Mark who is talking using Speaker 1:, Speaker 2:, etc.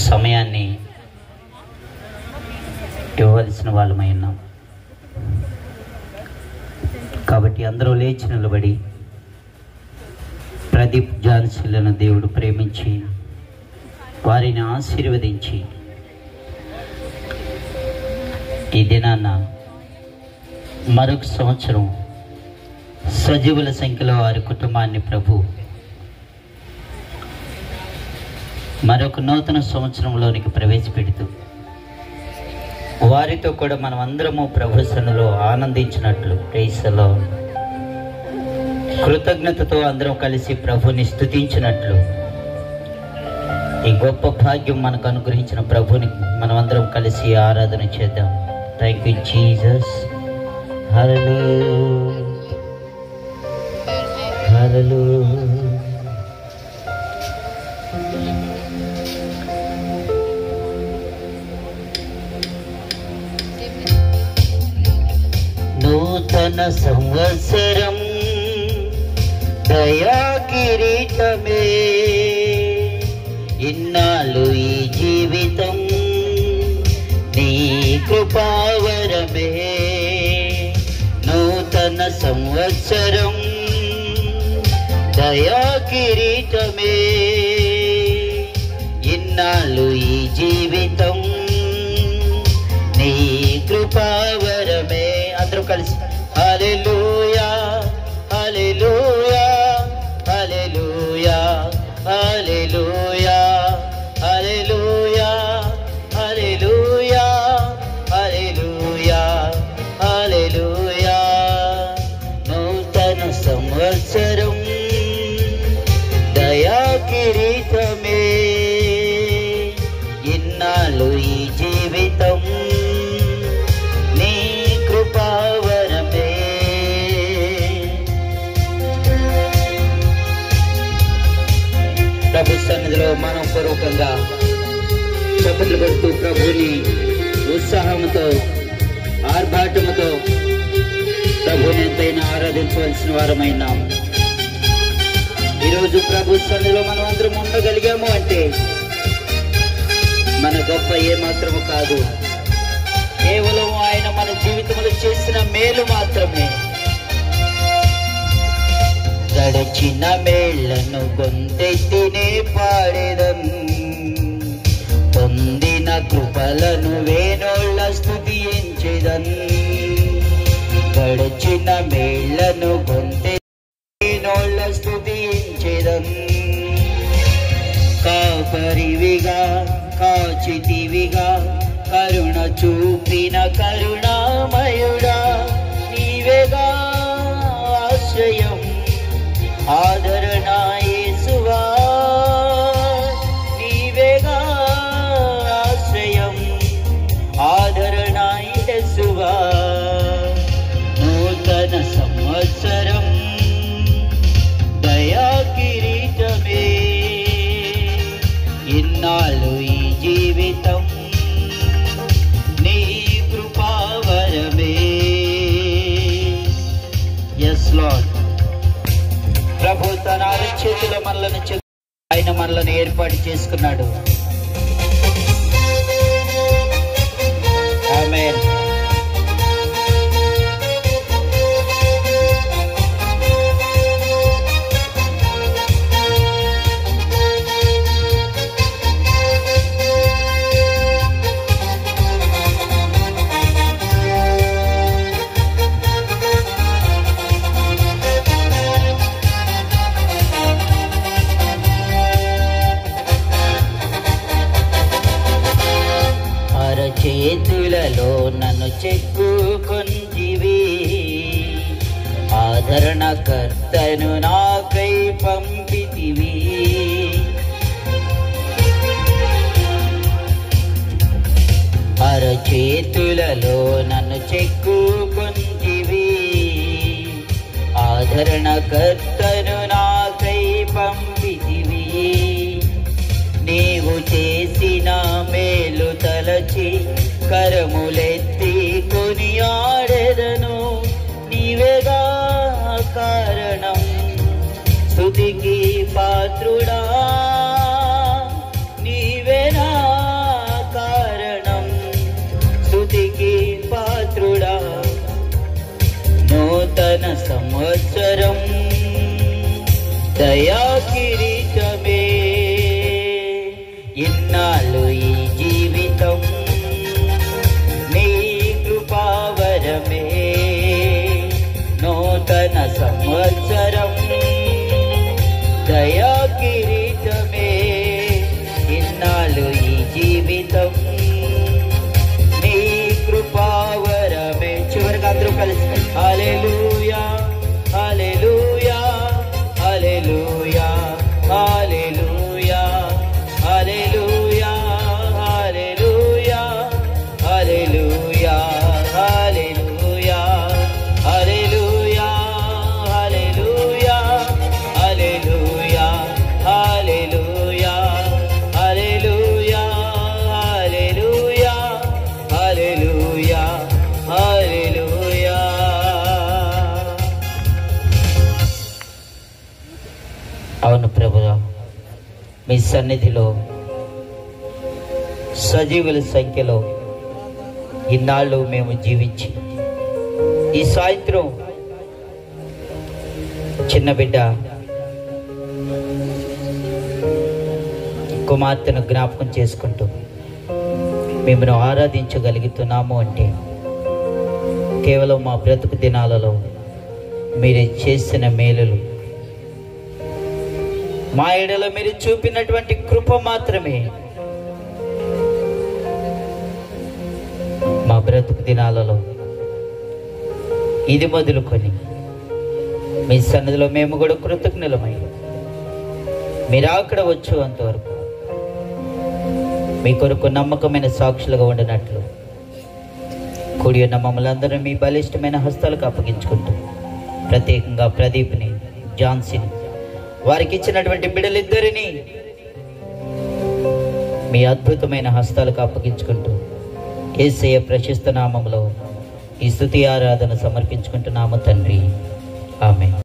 Speaker 1: సమయాన్ని ఇవ్వవలసిన వాళ్ళమై ఉన్నాం. కాబట్టి అందరూ లేచి నిలబడి ప్రదీప్ జాన్సీలను దేవుడు ప్రేమించి వారిని ఆశీర్వదించి ఈ దినాన మరొక సంవత్సరం సజీవుల సంఖ్యలో వారి కుటుంబాన్ని ప్రభు మరొక నూతన సంవత్సరంలోనికి ప్రవేశపెడుతూ వారితో కూడా మనం అందరము ప్రభు సన్నిధిలో ఆనందించినట్లు ప్రైస్లో కృతజ్ఞతతో అందరం కలిసి ప్రభుని స్తుతించినట్లు ఈ గొప్ప భాగ్యం మనకు అనుగ్రహించిన ప్రభుని మనం అందరం కలిసి ఆరాధన చేద్దాం. Thank you Jesus. Hallelujah hallelujah. నూతన సంవత్సరం దయా కిరీటమే, ఇన్నాళ్ళు ఈ జీవితం నీ కృపావరమే. నూతన సంవత్సరం దయా కిరీటమే, ఇన్నాళ్ళు ఈ జీవితం నీ కృపావరమే. అందరూ కలిసి హల్లెలూయా హల్లెలూయా హల్లెలూయా హల్లెలూయా హల్లెలూయా హల్లెలూయా హల్లెలూయా హల్లెలూయా. నూతన సంవత్సరం దయా కిరీటమే, ఇన్నాళ్ళు ఈ జీవితం నీ కృపావరమే. ప్రభు సన్నిధిలో మనం పూర్వకంగా చప్పట్లు కొడుతూ ప్రభుని ఉత్సాహంతో ఆర్భాటముతో ప్రభుని ఎంతైనా ఆరాధించవలసిన వారమైనాం. ఈరోజు ప్రభు సన్నిధిలో మనం అందరం ఉండగలిగాము అంటే మన గొప్ప ఏమాత్రము కాదు, కేవలం ఆయన మన జీవితంలో చేసిన మేలు మాత్రమే. గడిచిన మేళ్లను గొంతెత్తినే పాడేదన్, పొందిన కృపలను వేణోళ్ళ స్తుతించెదన్. గడిచిన మేళ్లను గొంతెత్తినోళ్ళ స్తుతించెదన్. కాపరివిగా కాచితివిగా కరుణ చూపిన కరుణామయుడా, నీవేగా ఆశ్రయం ఆదరణ యేసువా, నీవేగా ఆశ్రయం ఆదరణ యేసువా. నూతన సంవత్సరం దయా కిరీటమే, ఇన్నాళ్ళు ఈ జీవితం నీ కృపావరమే. yes lord. ప్రభు తన అరచేతిలో మనలను ఆయన మనలను ఏర్పాటు చేసుకున్నాడు. ఆమేన్. చేతులలో నన్ను చెక్కుకొంటివి, ఆదరణకర్తను నాకై పంపితివి. అరచేతులలో నన్ను చెక్కుకొంటివి, ఆదరణకర్తను నాకై పంపితివి. నీవు చేసిన మేలు తలచి కరములెత్తి కొనియాడెదను. నీవేగా కారణం స్తుతికి పాత్రుడా, నీ సంవత్సరం దయా కిరీటమే, ఇన్నాళ్ళు ఈ జీవితం నీ కృపావరమే. నూతన సంవత్సరం దయా కిరీటమే, ఇన్నాళ్ళు ఈ జీవితం నీ కృపావరమే. చివరికి అందరూ కలిసి హల్లెలూయా హల్లెలూయా హల్లెలూయా హల్లెలూయా హల్లెలూయా హల్లెలూయా హల్లెలూయా హల్లెలూయా హల్లెలూయా హల్లెలూయా హల్లెలూయా హల్లెలూయా హల్లెలూయా హల్లెలూయా హల్లెలూయా హల్లెలూయా. అవును ప్రభువా, మీ సన్నిధిలో సజీవుల సంఖ్యలో ఇన్నాళ్ళు మేము జీవించి ఈ సాయంత్రం చిన్న బిడ్డ కుమార్తెను జ్ఞాపకం చేసుకుంటూ మిమ్మల్ని ఆరాధించగలుగుతున్నాము అంటే కేవలం మా బ్రతుకు దినాలలో మీరు చేసిన మేలులు, మా ఎడలో మీరు చూపినటువంటి కృప మాత్రమే. మా బ్రతుకు దినాలలో ఇది మొదలుకొని మీ సన్నిధిలో మేము కూడా కృతజ్ఞులమై మీరు అక్కడ వచ్చు అంతవరకు మీ కొరకు నమ్మకమైన సాక్షులుగా ఉండినట్లు కూడి ఉన్న మమ్మల్ని అందరూ మీ బలిష్టమైన హస్తాలకు అప్పగించుకుంటూ, ప్రత్యేకంగా ప్రదీప్ని, జాన్సీని, వారికి ఇచ్చినటువంటి బిడ్డలిద్దరినీ మీ అద్భుతమైన హస్తాలకు అప్పగించుకుంటూ యేసయ్య ప్రశస్త నామములో ఈ స్తుతి ఆరాధన సమర్పించుకుంటున్నాము తండ్రి. ఆమేన్.